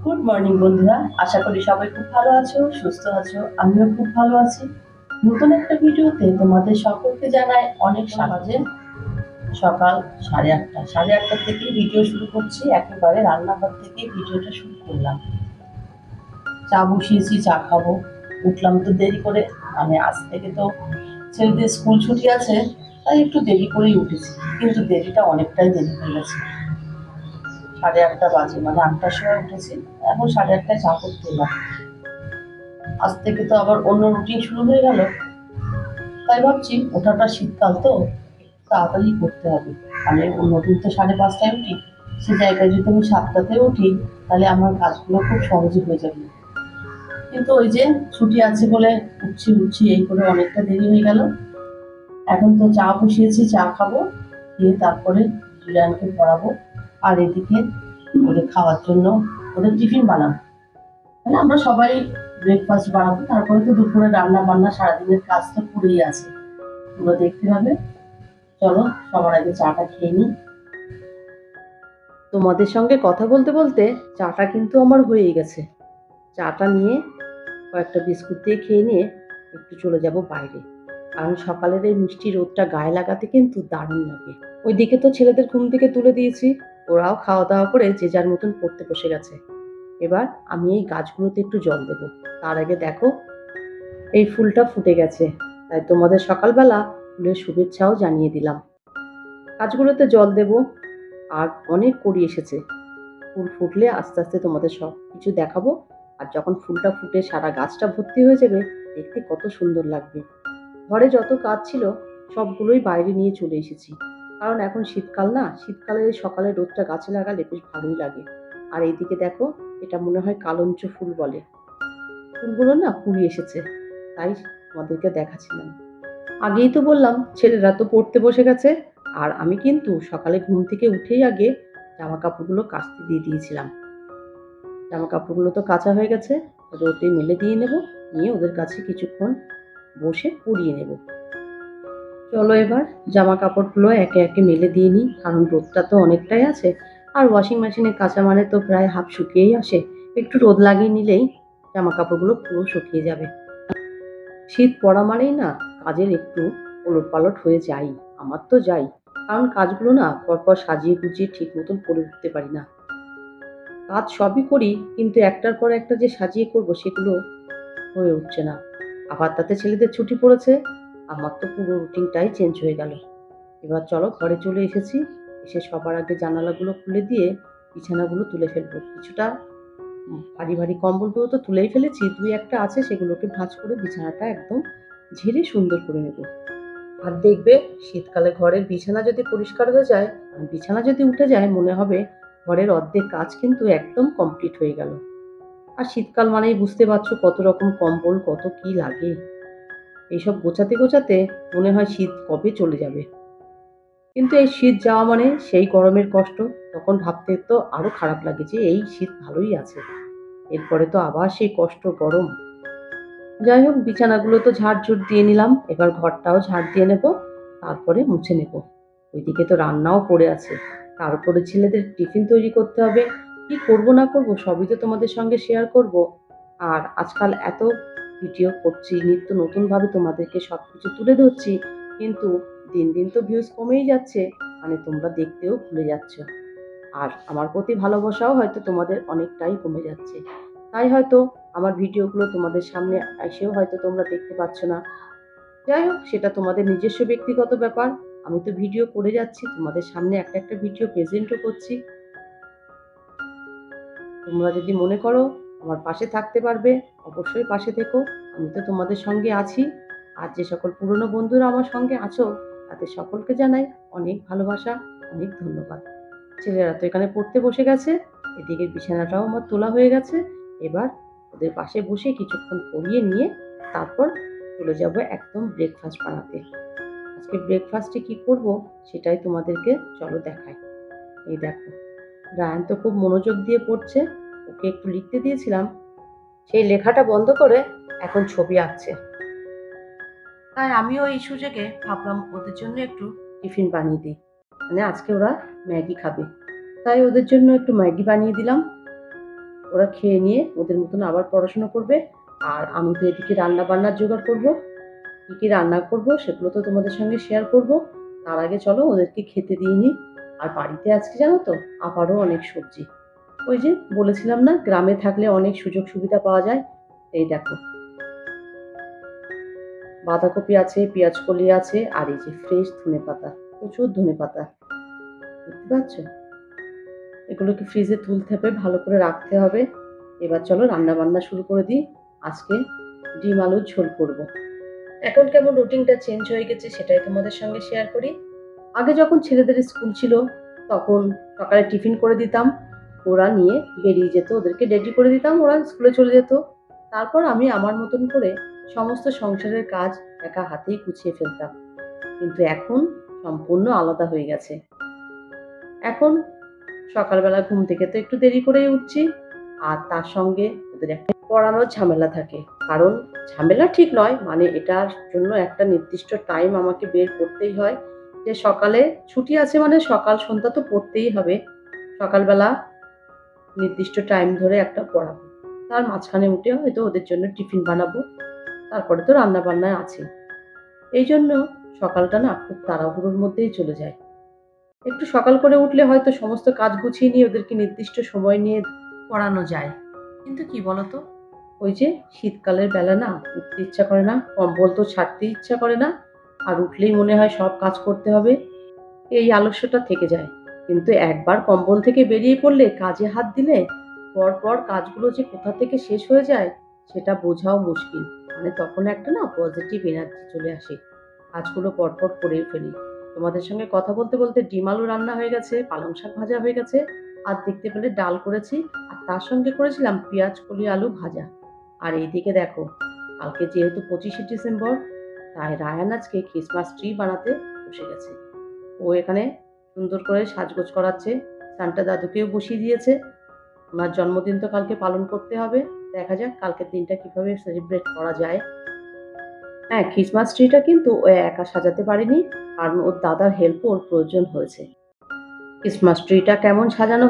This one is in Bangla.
গুড মর্নিং বন্ধুরা, আশা করি সবাই খুব ভালো আছো, সুস্থ আছো। আমিও খুব ভালো আছি। নতুন একটা ভিডিওতে তোমাদের সকলকে জানাই অনেক স্বাগত। সকাল 8:30, 8:30 থেকে ভিডিও শুরু করছি। একেবারে রান্নাঘর থেকে ভিডিওটা শুরু করলাম। চা বসিয়েছি, চা খাবো। উঠলাম তো দেরি করে, মানে আজ থেকে তো ছেলেদের স্কুল ছুটি আছে, তাই একটু দেরি করেই উঠেছি। কিন্তু দেরিটা অনেকটাই দেরি হয়ে গেছে। 8:30 বাজে, মানে 8টার সময় উঠেছি। এখন 8:30টায় চা করতে এলাম। আজ থেকে তো আবার অন্য রুটিন শুরু হয়ে গেল। তাই ভাবছি ওঠাটা শীতকাল তো তাড়াতাড়ি করতে হবে। মানে অন্যদিন তো 5:30টায় উঠি, সে জায়গায় যদি আমি 7টাতেও উঠি, তাহলে আমার কাজগুলো খুব সহজে হয়ে যাবে। কিন্তু ওই যে ছুটি আছে বলে উঠছি এই করে অনেকটা দেরি হয়ে গেল। এখন তো চা বসিয়েছি, চা খাবো, খেয়ে তারপরে জিরানকে পড়াবো। আর এদিকে ওদের খাওয়ার জন্য ওদের টিফিন বানাবো। মানে আমরা সবাই ব্রেকফাস্ট বানাবো, তারপরে তো দুপুরে রান্না বান্না, সারাদিনের কাজ তো পুরেই আছে, পুরো দেখতে হবে। চলো সবার আগে চাটা খেয়ে নিই। তোমাদের সঙ্গে কথা বলতে বলতে চাটা কিন্তু আমার হয়েই গেছে। চাটা নিয়ে কয়েকটা বিস্কুট দিয়ে খেয়ে নিয়ে একটু চলে যাব বাইরে, কারণ সকালের এই মিষ্টি রোদটা গায়ে লাগাতে কিন্তু দারুণ লাগে। ওইদিকে তো ছেলেদের ঘুম থেকে তুলে দিয়েছি, ওরাও খাওয়া দাওয়া করে যে যার মতন পড়তে বসে গেছে। এবার আমি এই গাছগুলোতে একটু জল দেব। তার আগে দেখো এই ফুলটা ফুটে গেছে, তাই তোমাদের সকালবেলা ফুলের শুভেচ্ছাও জানিয়ে দিলাম। গাছগুলোতে জল দেব, আর অনেক কড়ি এসেছে। ফুল ফুটলে আস্তে আস্তে তোমাদের সব কিছু দেখাবো। আর যখন ফুলটা ফুটে সারা গাছটা ভর্তি হয়ে যাবে, দেখতে কত সুন্দর লাগবে। ঘরে যত কাজ ছিল সবগুলোই বাইরে নিয়ে চলে এসেছি, কারণ এখন শীতকাল না, শীতকালে সকালে রোদটা গাছে লাগালে বেশ ভালোই লাগে। আর এইদিকে দেখো, এটা মনে হয় কালঞ্চ ফুল বলে। ফুলগুলো না কুড়ি এসেছে, তাই তোমাদেরকে দেখাচ্ছিলাম। আগেই তো বললাম ছেলেরা তো পড়তে বসে গেছে, আর আমি কিন্তু সকালে ঘুম থেকে উঠেই আগে জামা কাপড়গুলো কাচতে দিয়ে দিয়েছিলাম। জামা কাপড়গুলো তো কাচা হয়ে গেছে, রোদে মেলে দিয়ে নেব, নিয়ে ওদের কাছে কিছুক্ষণ বসে পরিয়ে নেব। চলো এবার জামা কাপড়গুলো একে একে মেলে দিয়ে নিই, কারণ রোদটা তো অনেকটাই আছে। আর ওয়াশিং মেশিনে কাঁচা মানে তো প্রায় হাফ শুকিয়েই আসে, একটু রোদ লাগিয়ে নিলেই জামা কাপড়গুলো পুরো শুকিয়ে যাবে। শীত পড়া মানেই না কাজের একটু ওলটপালট হয়ে যায়, আমার তো যাই, কারণ কাজগুলো না পরপর সাজিয়ে গুছিয়ে ঠিক মতন করে উঠতে পারি না। কাজ সবই করি, কিন্তু একটার পর একটা যে সাজিয়ে করব সেগুলো হয়ে উঠছে না। আবার তাতে ছেলেদের ছুটি পড়েছে, আমার তো পুরো রুটিনটাই চেঞ্জ হয়ে গেল। এবার চলো ঘরে চলে এসেছি, এসে সবার আগে জানালাগুলো খুলে দিয়ে বিছানাগুলো তুলে ফেলবো। কিছুটা ভারী ভারী কম্বলগুলো তো তুলেই ফেলেছি, দুই একটা আছে সেগুলোকে ভাঁজ করে বিছানাটা একদম ঝেড়ে সুন্দর করে নেব। আর দেখবে শীতকালে ঘরের বিছানা যদি পরিষ্কার হয়ে যায়, বিছানা যদি উঠে যায়, মনে হবে ঘরের অর্ধেক কাজ কিন্তু একদম কমপ্লিট হয়ে গেল। আর শীতকাল মানেই বুঝতে পারছো কত রকম কম্বল, কত কি লাগে। এইসব গোছাতে গোছাতে মনে হয় শীত কবে চলে যাবে। কিন্তু এই শীত যাওয়া মানে সেই গরমের কষ্ট, তখন ভাবতে তো আরো খারাপ লাগে যে এই শীত ভালোই আছে, এরপরে তো আবার সেই কষ্ট গরম। যাই হোক, বিছানাগুলো তো ঝাড়ঝুট দিয়ে নিলাম, এবার ঘরটাও ঝাড় দিয়ে নেব, তারপরে মুছে নেব। ওইদিকে তো রান্নাও পড়ে আছে, তারপরে ছেলেদের টিফিন তৈরি করতে হবে। কি করব না করব সবই তো তোমাদের সঙ্গে শেয়ার করব। আর আজকাল এত ভিডিও করছি, নিত্য নতুনভাবে তোমাদেরকে সবকিছু তুলে ধরছি, কিন্তু দিন দিন তো ভিউজ কমেই যাচ্ছে, মানে তোমরা দেখতেও ভুলে যাচ্ছ। আর আমার প্রতি ভালোবাসাও হয়তো তোমাদের অনেকটাই কমে যাচ্ছে, তাই হয়তো আমার ভিডিওগুলো তোমাদের সামনে এসেও হয়তো তোমরা দেখতে পাচ্ছ না। যাই হোক, সেটা তোমাদের নিজস্ব ব্যক্তিগত ব্যাপার। আমি তো ভিডিও করে যাচ্ছি, তোমাদের সামনে একটা একটা ভিডিও প্রেজেন্টও করছি। তোমরা যদি মনে করো আমার পাশে থাকতে পারবে, অবশ্যই পাশে থেকো, আমি তো তোমাদের সঙ্গে আছি। আর যে সকল পুরনো বন্ধুরা আমার সঙ্গে আছো, তাদের সকলকে জানাই অনেক ভালোবাসা, অনেক ধন্যবাদ। ছেলেরা তো এখানে পড়তে বসে গেছে, এদিকে বিছানাটাও আমার তোলা হয়ে গেছে। এবার ওদের পাশে বসে কিছুক্ষণ পড়িয়ে নিয়ে তারপর চলে যাব একদম ব্রেকফাস্ট বানাতে। আজকে ব্রেকফাস্টে কি করব সেটাই তোমাদেরকে চলো দেখাই। এই দেখো, রায়ান তো খুব মনোযোগ দিয়ে পড়ছে, ওকে একটু লিখতে দিয়েছিলাম, সেই লেখাটা বন্ধ করে এখন ছবি আঁকছে। তাই আমিও এই সুযোগে ভাবলাম ওদের জন্য একটু টিফিন বানিয়ে দিই। মানে আজকে ওরা ম্যাগি খাবে, তাই ওদের জন্য একটু ম্যাগি বানিয়ে দিলাম। ওরা খেয়ে নিয়ে ওদের মতন আবার পড়াশোনা করবে। আর আমি তো এদিকে রান্না বান্নার জোগাড় করব। কি কি রান্না করব সেগুলো তো তোমাদের সঙ্গে শেয়ার করব। তার আগে চলো ওদেরকে খেতে দিয়ে নিই। আর বাড়িতে আজকে জানো তো আবারও অনেক সবজি। ওই যে বলেছিলাম না, গ্রামে থাকলে অনেক সুযোগ সুবিধা পাওয়া যায়। এই দেখো, বাঁধাকপি আছে, পেঁয়াজ কলি আছে, আর এই যে ফ্রেশ ধনেপাতা, প্রচুর ধনেপাতা। দেখতে পাচ্ছ? এগুলোকে ফ্রিজে তুলতে হবে, ভালো করে রাখতে হবে। এবার চলো রান্না বান্না শুরু করে দিই। আজকে ডিম আলুর ঝোল করব। এখন কেমন রুটিনটা চেঞ্জ হয়ে গেছে সেটাই তোমাদের সঙ্গে শেয়ার করি। আগে যখন ছেলেদের স্কুল ছিল তখন সকালে টিফিন করে দিতাম, ওরা নিয়ে বেরিয়ে যেত, ওদেরকে রেডি করে দিতাম, ওরা স্কুলে চলে যেত। তারপর আমি আমার মতন করে সমস্ত সংসারের কাজ একা হাতেই গুছিয়ে ফেলতাম। কিন্তু এখন সম্পূর্ণ আলাদা হয়ে গেছে। এখন সকালবেলা ঘুম থেকে তো একটু দেরি করেই উঠছি, আর তার সঙ্গে ওদের একটা পড়ানোর ঝামেলা থাকে। কারণ ঝামেলা ঠিক নয়, মানে এটার জন্য একটা নির্দিষ্ট টাইম আমাকে বের করতেই হয়, যে সকালে ছুটি আছে মানে সকাল সন্ধ্যা তো পড়তেই হবে। সকালবেলা নির্দিষ্ট টাইম ধরে একটা পড়াবো, তার মাঝখানে উঠে হয়তো ওদের জন্য টিফিন বানাবো, তারপরে তো রান্না বান্না আছে। এই জন্য সকালটা না খুব তাড়াহুড়োর মধ্যেই চলে যায়। একটু সকাল করে উঠলে হয়তো সমস্ত কাজ গুছিয়ে নিয়ে ওদেরকে নির্দিষ্ট সময় নিয়ে পড়ানো যায়। কিন্তু কি বলতো, ওই যে শীতকালের বেলা না উঠতে ইচ্ছা করে না, কম্বল তো ছাড়তে ইচ্ছা করে না, আর উঠলেই মনে হয় সব কাজ করতে হবে, এই আলস্যটা থেকে যায়। কিন্তু একবার কম্বল থেকে বেরিয়ে পড়লে, কাজে হাত দিলে পর কাজগুলো যে কোথা থেকে শেষ হয়ে যায় সেটা বোঝাও মুশকিল। মানে তখন একটা না পজিটিভ এনার্জি চলে আসে, কাজগুলো পরপর করেই ফেলি। তোমাদের সঙ্গে কথা বলতে বলতে ডিম আলু রান্না হয়ে গেছে, পালং শাক ভাজা হয়ে গেছে, আর দেখতে পেলে ডাল করেছি, আর তার সঙ্গে করেছিলাম পেঁয়াজ কলি আলু ভাজা। আর এইদিকে দেখো, কালকে যেহেতু 25শে ডিসেম্বর, তাই রায়ান আজকে ক্রিসমাস ট্রি বানাতে বসে গেছে। ও এখানে সুন্দর করে সাজগোজ করাচ্ছে, সান্টা দাদুকেও বসিয়ে দিয়েছে। ওনার জন্মদিন তো কালকে পালন করতে হবে। দেখা যাক কালকের দিনটা কিভাবে সেলিব্রেট করা যায়। হ্যাঁ, ক্রিসমাস ট্রিটা কিন্তু ও একা সাজাতে পারেনি, কারণ ওর দাদার হেল্পও ওর প্রয়োজন হয়েছে। ক্রিসমাস ট্রিটা কেমন সাজানো